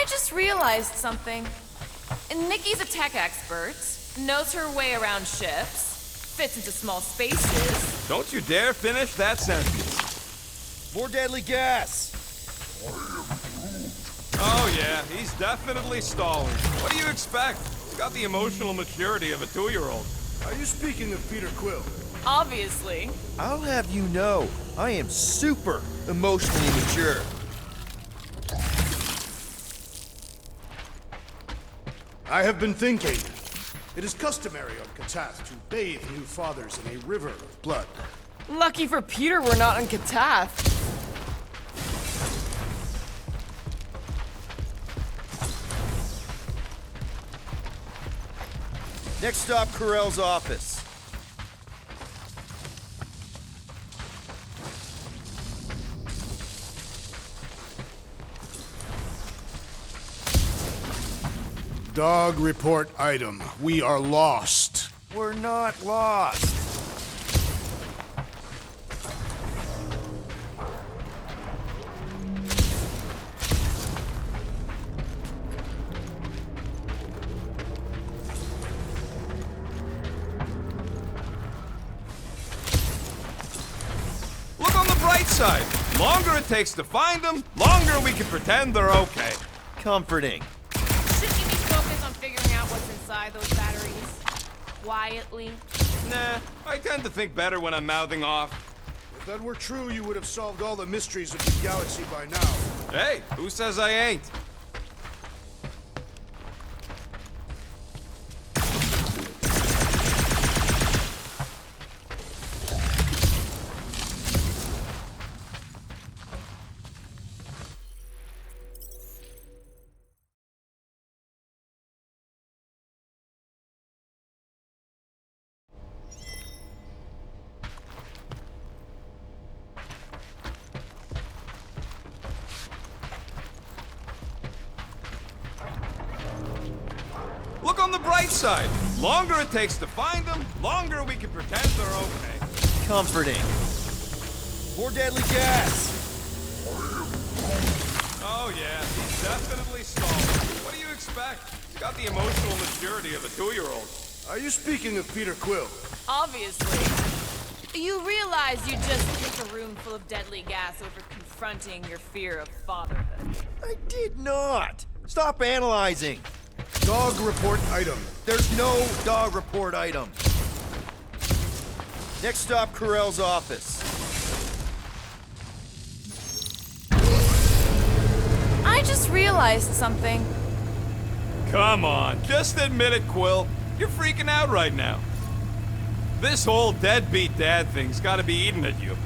just realized something. Nikki's a tech expert, knows her way around ships, fits into small spaces. Don't you dare finish that sentence. More deadly gas! Oh yeah, he's definitely stalling. What do you expect? He's got the emotional maturity of a 2-year-old. Are you speaking of Peter Quill? Obviously. I'll have you know, I am super emotionally mature. I have been thinking. It is customary on Katath to bathe new fathers in a river of blood. Lucky for Peter we're not on Katath. Next stop, Corell's office. Dog report item. We are lost. We're not lost. Look on the bright side. Longer it takes to find them, longer we can pretend they're okay. Comforting. Shouldn't you be focused on figuring out what's inside those batteries? Quietly? Nah, I tend to think better when I'm mouthing off. If that were true, you would have solved all the mysteries of the galaxy by now. Hey, who says I ain't? Look on the bright side. Longer it takes to find them, longer we can pretend they're okay. Comforting. More deadly gas. Oh yeah, he's definitely stalling. What do you expect? He's got the emotional maturity of a 2-year-old. Are you speaking of Peter Quill? Obviously. You realize you just picked a room full of deadly gas over confronting your fear of fatherhood. I did not. Stop analyzing. Dog report item. There's no dog report item. Next stop, Corell's office. I just realized something. Come on, just admit it, Quill. You're freaking out right now. This whole deadbeat dad thing's gotta be eating at you.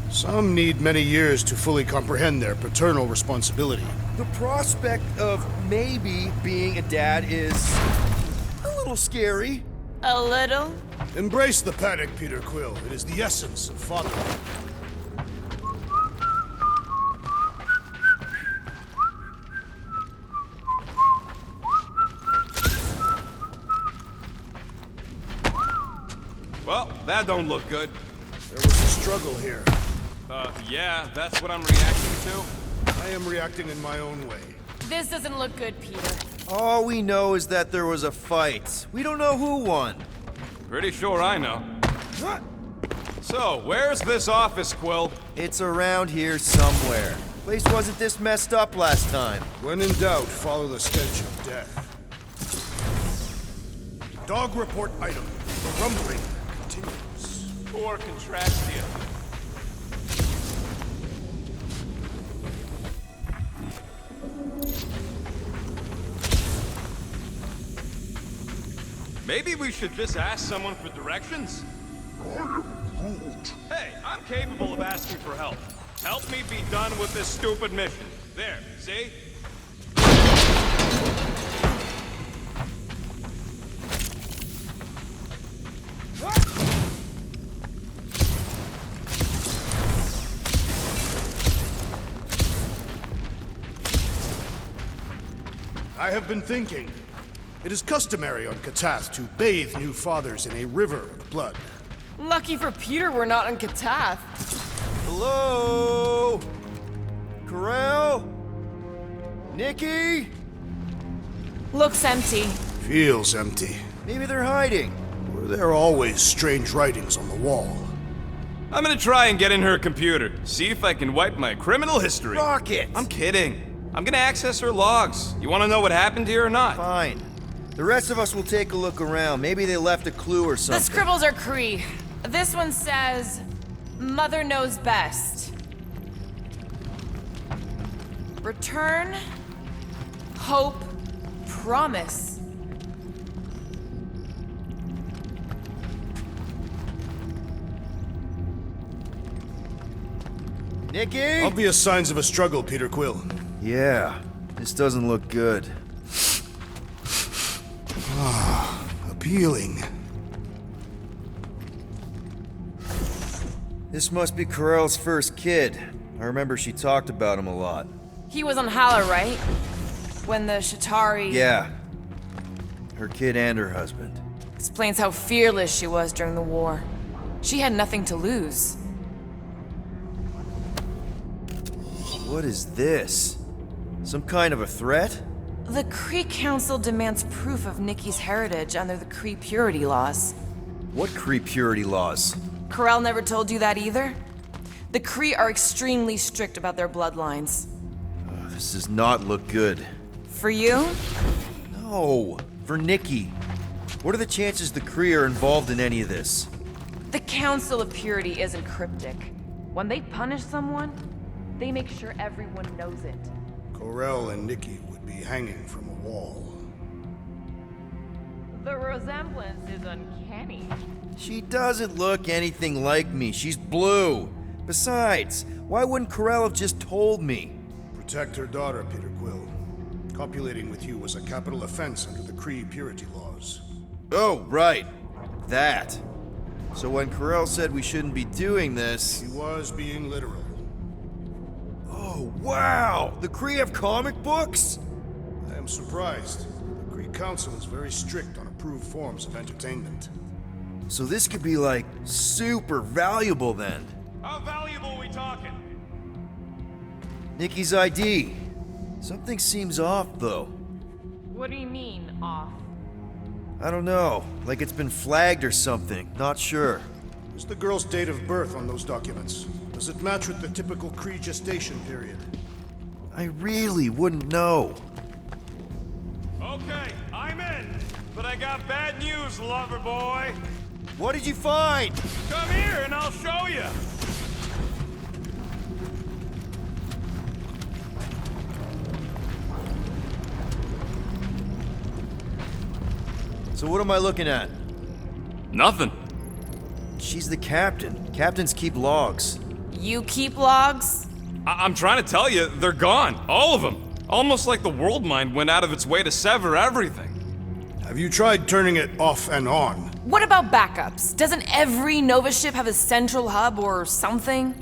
Some need many years to fully comprehend their paternal responsibility. The prospect of maybe being a dad is a little scary. A little? Embrace the panic, Peter Quill. It is the essence of fatherhood. Well, that don't look good. There was a struggle here. Yeah, that's what I'm reacting to. I am reacting in my own way. This doesn't look good, Peter. All we know is that there was a fight. We don't know who won. Pretty sure I know. So, where's this office, Quill? It's around here somewhere. Place wasn't this messed up last time. When in doubt, follow the stench of death. Dog report item. The rumbling continues. Poor Contrastia. Maybe we should just ask someone for directions? Hey, I'm capable of asking for help. Help me be done with this stupid mission. There, see? I have been thinking. It is customary on Katath to bathe new fathers in a river of blood. Lucky for Peter we're not on Katath. Hello? Corell? Nikki? Looks empty. Feels empty. Maybe they're hiding. Were there always strange writings on the wall? I'm gonna try and get in her computer, see if I can wipe my criminal history. Rocket! I'm kidding. I'm gonna access her logs. You wanna know what happened here or not? Fine. The rest of us will take a look around. Maybe they left a clue or The something. scribbles are Cree. This one says, Mother knows best. Return, hope, promise. Nikki? Obvious signs of a struggle, Peter Quill. Yeah, this doesn't look good. Appealing. This must be Corell's first kid. I remember she talked about him a lot. He was on Hala, right? When the Shatari... Yeah. Her kid and her husband. Explains how fearless she was during the war. She had nothing to lose. What is this? Some kind of a threat? The Kree Council demands proof of Nikki's heritage under the Kree purity laws. What Kree purity laws? Corell never told you that either? The Kree are extremely strict about their bloodlines. This does not look good. For you? No, for Nikki. What are the chances the Kree are involved in any of this? The Council of Purity isn't cryptic. When they punish someone, they make sure everyone knows it. Corell and Nikki would be hanging from a wall. The resemblance is uncanny. She doesn't look anything like me. She's blue. Besides, why wouldn't Corell have just told me? Protect her daughter, Peter Quill. Copulating with you was a capital offense under the Kree purity laws. Oh, right. That. So when Corell said we shouldn't be doing this... He was being literal. Oh, wow! The Kree have comic books? I am surprised. The Kree Council is very strict on approved forms of entertainment. So this could be, like, super valuable then. How valuable are we talking? Nikki's ID. Something seems off, though. What do you mean, off? I don't know. Like it's been flagged or something. Not sure. Is the girl's date of birth on those documents? Does it match with the typical Kree gestation period? I really wouldn't know. Okay, I'm in. But I got bad news, lover boy. What did you find? Come here and I'll show you. So what am I looking at? Nothing. She's the captain. Captains keep logs. You keep logs? I'm trying to tell you, they're gone. All of them. Almost like the world mind went out of its way to sever everything. Have you tried turning it off and on? What about backups? Doesn't every Nova ship have a central hub or something?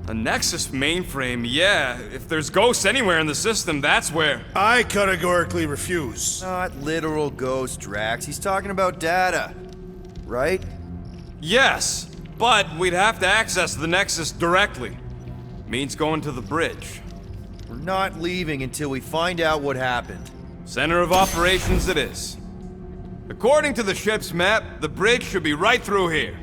A Nexus mainframe, yeah. If there's ghosts anywhere in the system, that's where. I categorically refuse. Not literal ghost, Drax. He's talking about data. Right? Yes, but we'd have to access the Nexus directly. Means going to the bridge. We're not leaving until we find out what happened. Center of operations it is. According to the ship's map, the bridge should be right through here.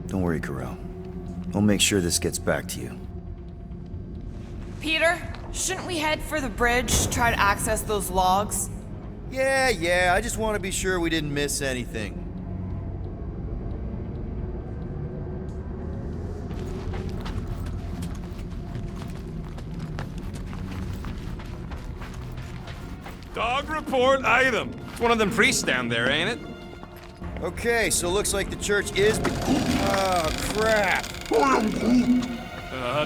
Don't worry, Corell. I'll make sure this gets back to you. Peter, shouldn't we head for the bridge, try to access those logs? Yeah, I just want to be sure we didn't miss anything. Dog report item. It's one of them priests down there, ain't it? Okay, so looks like the church is... Oh, crap.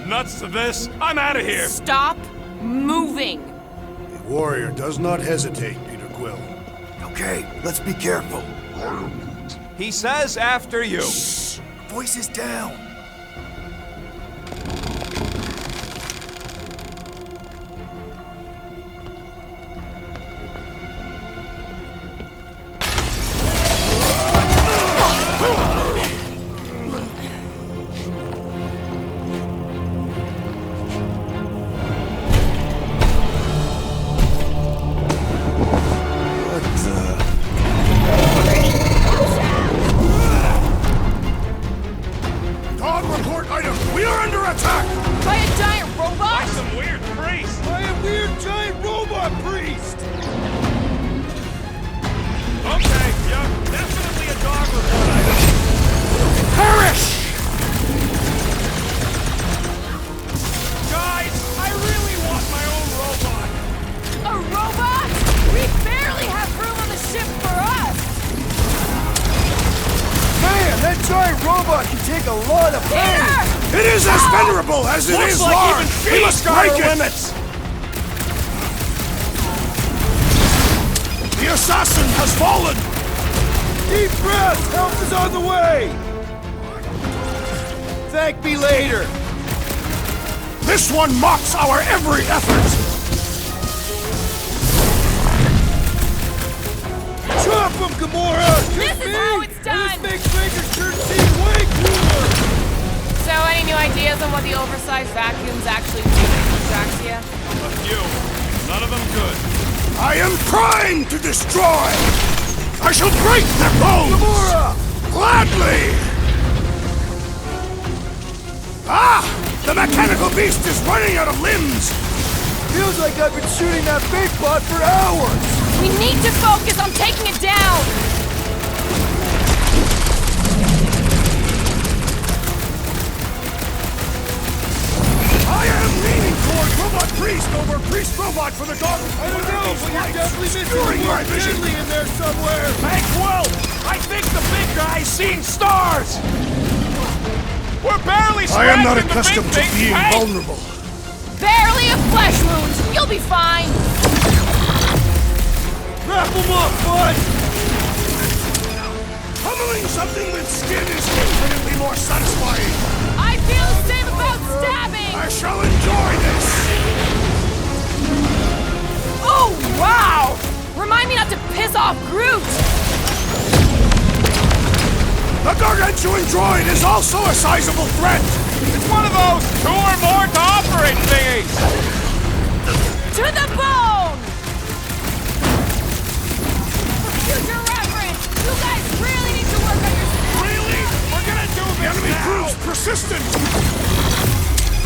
Nuts to this. I'm out of here. Stop moving! A warrior does not hesitate, Peter Quill. Okay, let's be careful. He says after you. Voices down. under attack! By a giant robot? Like some weird priest! By a weird giant robot priest! Okay, yeah, definitely a dog report item. Perish! Guys, I really want my own robot. A robot? We barely have room on the ship for us! Man, that giant robot can take a lot of pain! Peter! It is as venerable as it is large! We must break it! limits. The assassin has fallen! Deep breath! Help is on the way! Thank me later! This one mocks our every effort! Chop him, Gamora! This is how it's done! This makes Ranger Church seem way cooler! So, any new ideas on what the oversized vacuums actually do to Traxia? A few. None of them good. I am primed to destroy! I shall break their bones! Gamora! Gladly! Ah! The mechanical beast is running out of limbs! Feels like I've been shooting that big bot for hours! We need to focus on taking it down! I am leaning toward Robot Priest over Priest Robot for the dog. I don't know, but you're definitely missing Obscuring the my word vision. deadly in there somewhere! Hey, Quill! I think the big guy's seen stars! We're barely I am not scratching the accustomed big to things, being hey? vulnerable. Barely a flesh wound! You'll be fine! Wrap him up, bud! Pummeling something with skin is infinitely more satisfying. I feel the same about stabbing! I shall enjoy this. Oh, wow! Remind me not to piss off Groot! The gargantuan droid is also a sizable threat. It's one of those two or more to operate thingies! To the bone! For future reference, you guys really need to work on your... Really? We're gonna do The this enemy now! proves persistent.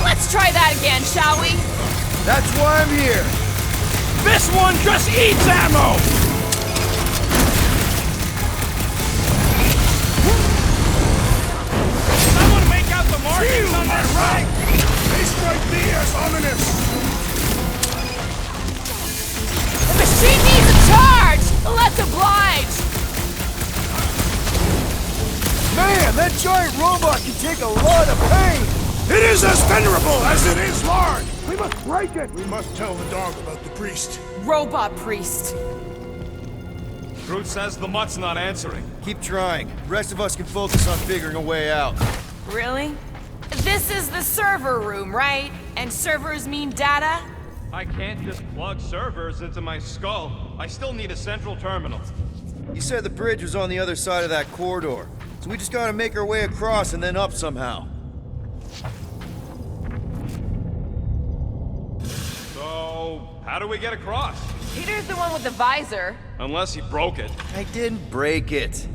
Let's try that again, shall we? That's why I'm here! This one just eats ammo! Someone make out the markings on that right! They strike me as ominous. The machine needs a charge! Let's oblige! Man, that giant robot can take a lot of pain! It is as venerable as it is large. We must break it. We must tell the dog about the priest. Robot priest. Groot says the mutt's not answering. Keep trying. The rest of us can focus on figuring a way out. Really? This is the server room, right? And servers mean data? I can't just plug servers into my skull. I still need a central terminal. You said the bridge was on the other side of that corridor, so we just gotta make our way across and then up somehow. So, how do we get across? Peter's the one with the visor. Unless he broke it. I didn't break it.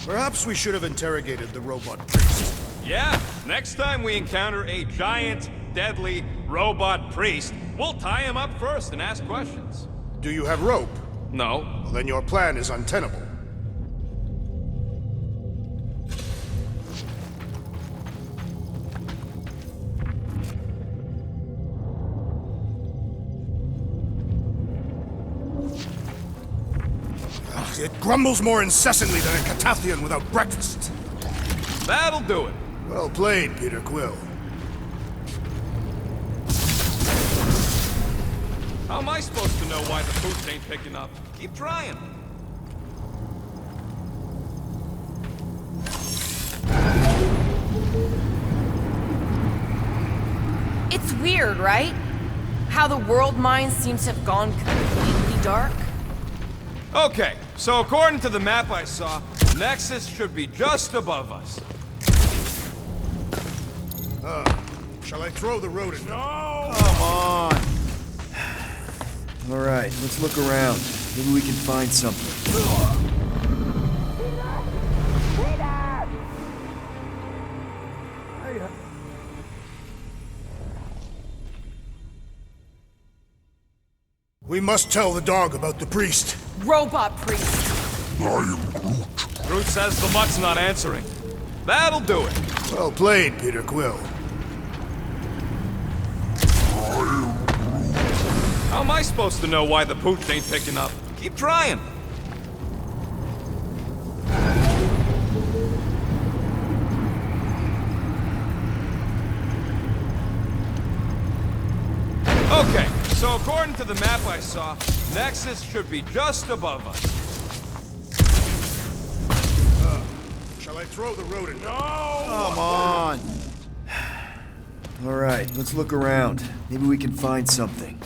Perhaps we should have interrogated the robot priest. Yeah, next time we encounter a giant, deadly robot priest, we'll tie him up first and ask questions. Do you have rope? No. Well, then your plan is untenable. It grumbles more incessantly than a Catathian without breakfast. That'll do it. Well played, Peter Quill. How am I supposed to know why the boots ain't picking up? Keep trying. It's weird, right? How the world mind seems to have gone completely dark. Okay, so according to the map I saw, Nexus should be just above us. Shall I throw the rodent? No! Come on. Alright, let's look around. Maybe we can find something. We must tell the dog about the priest. Robot priest. Groot says the mutt's not answering. That'll do it. Well played, Peter Quill. How am I supposed to know why the pooch ain't picking up? Keep trying. Okay, so according to the map I saw, Nexus should be just above us. Shall I throw the rodent? No! Come on! Alright, let's look around. Maybe we can find something.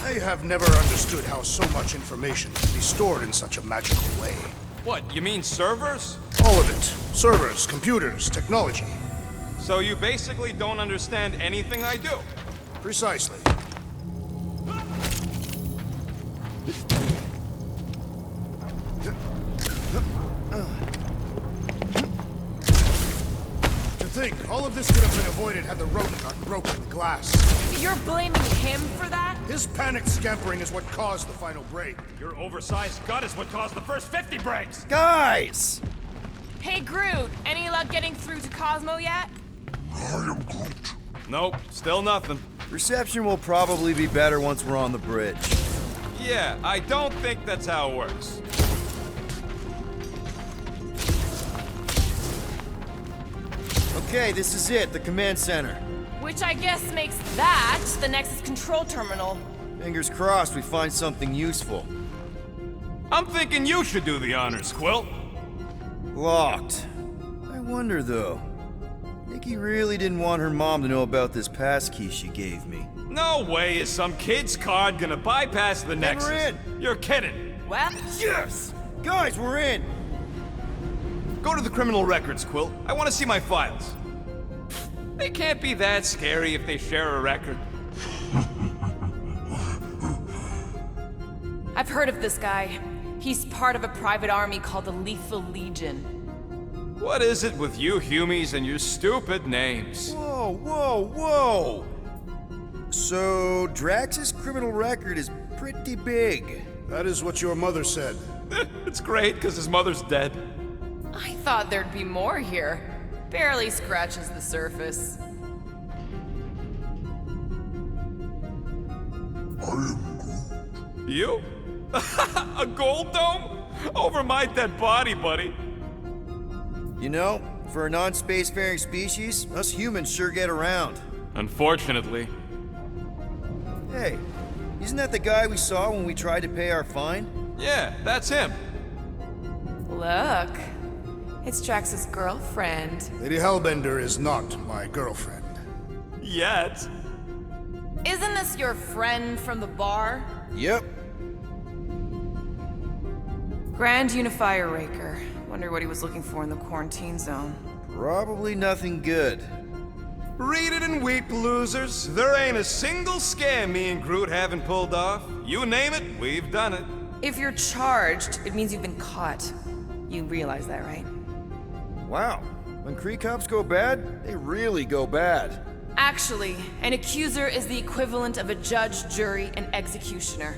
I have never understood how so much information can be stored in such a magical way. What, you mean servers? All of it. Servers, computers, technology. So you basically don't understand anything I do? Precisely. To think, all of this could have been avoided had the rodent not broken the glass. You're blaming him for that? His panicked scampering is what caused the final break. Your oversized gut is what caused the first 50 breaks! Guys! Hey, Groot, any luck getting through to Cosmo yet? Nope, still nothing. Reception will probably be better once we're on the bridge. Yeah, I don't think that's how it works. Okay, this is it, the command center. Which I guess makes that the Nexus control terminal. Fingers crossed we find something useful. I'm thinking you should do the honors, Quill. Locked. I wonder though. Nikki really didn't want her mom to know about this passkey she gave me. No way is some kid's card gonna bypass the Nexus. we're in. You're kidding. Well, Yes! Guys, we're in! Go to the criminal records, Quill. I want to see my files. They can't be that scary if they share a record. I've heard of this guy. He's part of a private army called the Lethal Legion. What is it with you Humies and your stupid names? Whoa, whoa, whoa! So, Drax's criminal record is pretty big. That is what your mother said. It's great, because his mother's dead. I thought there'd be more here. Barely scratches the surface. You? A gold dome? Over my dead body, buddy. You know, for a non-spacefaring species, us humans sure get around. Unfortunately. Hey, isn't that the guy we saw when we tried to pay our fine? Yeah, that's him. Look, it's Drax's girlfriend. Lady Hellbender is not my girlfriend. Yet. Isn't this your friend from the bar? Yep. Grand Unifier Raker. Wonder what he was looking for in the quarantine zone. Probably nothing good. Read it and weep, losers. There ain't a single scam me and Groot haven't pulled off. You name it, we've done it. If you're charged, it means you've been caught. You realize that, right? Wow. When Kree cops go bad, they really go bad. Actually, an accuser is the equivalent of a judge, jury, and executioner.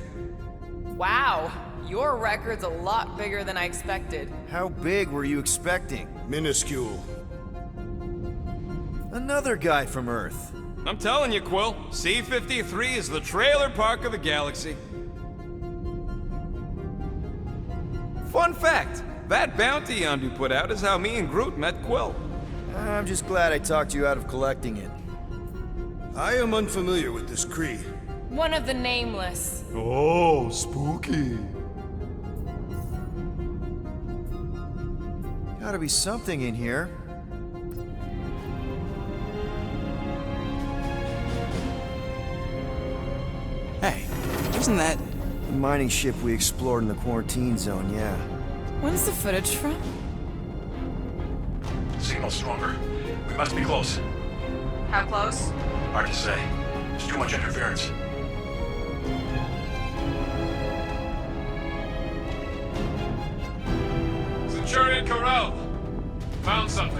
Wow, your record's a lot bigger than I expected. How big were you expecting? Minuscule. Another guy from Earth. I'm telling you, Quill, C-53 is the trailer park of the galaxy. Fun fact, that bounty Yondu put out is how me and Groot met Quill. I'm just glad I talked you out of collecting it. I am unfamiliar with this Kree. One of the nameless. Oh, spooky. Gotta be something in here. Hey, isn't that mining ship we explored in the quarantine zone, yeah. When's the footage from? Signal stronger. We must be close. How close? Hard to say. There's too much interference. Centurion Corral! Found something.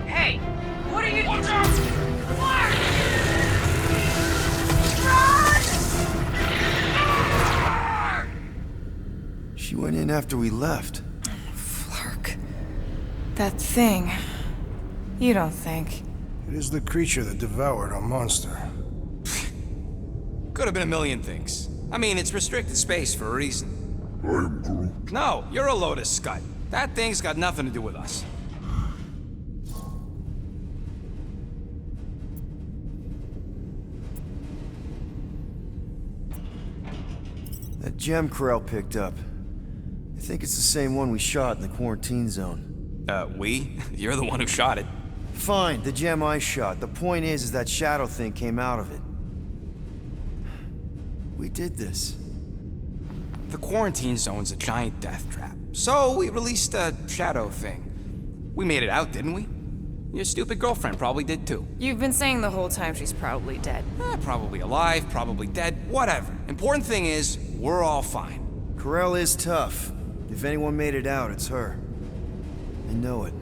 Hey! What are you— Watch out! She went in after we left. Flark. That thing. You don't think. It is the creature that devoured our monster. Could have been a million things. I mean, it's restricted space for a reason. I'm Groot. No, you're a Lotus Scud. That thing's got nothing to do with us. That gem Corral picked up. I think it's the same one we shot in the quarantine zone. We? You're the one who shot it. Fine, the gem I shot. The point is that shadow thing came out of it. We did this. The quarantine zone's a giant death trap. So we released a shadow thing. We made it out, didn't we? Your stupid girlfriend probably did too. You've been saying the whole time she's probably dead. Probably alive, probably dead, whatever. Important thing is, we're all fine. Corral is tough. If anyone made it out, it's her. I know it.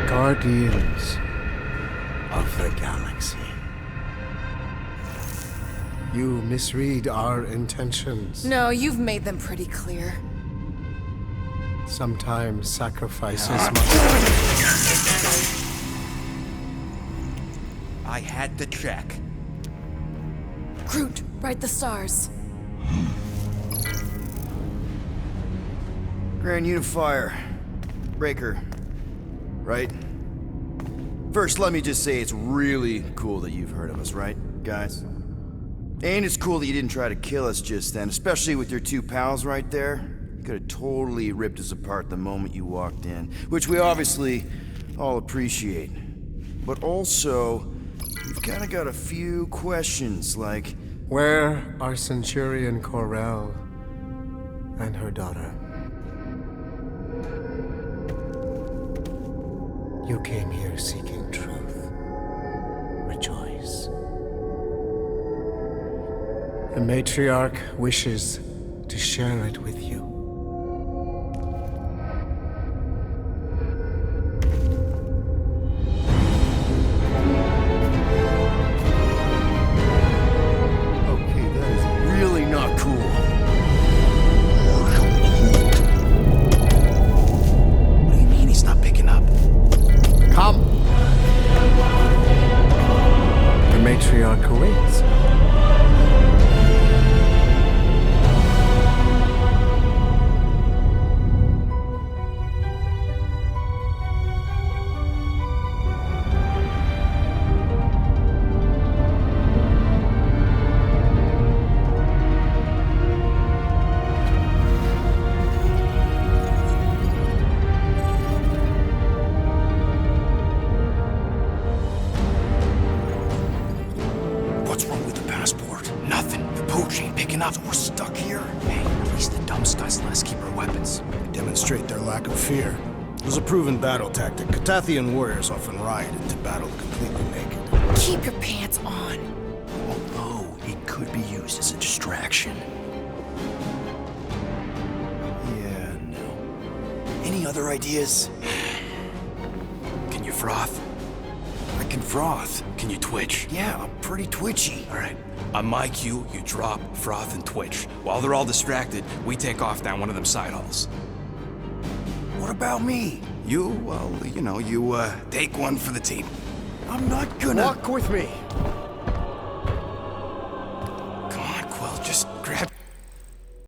Guardians of the Galaxy. You misread our intentions. No, you've made them pretty clear. Sometimes sacrifices must... I had to check. Groot, write the stars. Grand Unifier. Breaker. Right? First, let me just say it's really cool that you've heard of us, right, guys? And it's cool that you didn't try to kill us just then, especially with your two pals right there. You could have totally ripped us apart the moment you walked in, which we obviously all appreciate. But also, we've kind of got a few questions, like... Where are Centurion Corral and her daughter? You came here seeking truth. Rejoice. The matriarch wishes to share it with you. Okay, that is really not cool. What do you mean he's not picking up? Come! The matriarch awaits. What's wrong with the passport? Nothing. The pooch ain't picking up. We're stuck here. Hey, at least the dumb scuds let us keep our weapons. Demonstrate their lack of fear. It was a proven battle tactic. Catathian warriors often ride into battle completely naked. Keep your pants on. Although, it could be used as a distraction. Yeah, no. Any other ideas? Can you froth? I can froth. Can you twitch? Yeah, I'm pretty twitchy. All right. On my cue, you drop, froth, and twitch. While they're all distracted, we take off down one of them side halls. What about me? You, well, you take one for the team. I'm not gonna... Walk with me. Come on, Quill, just grab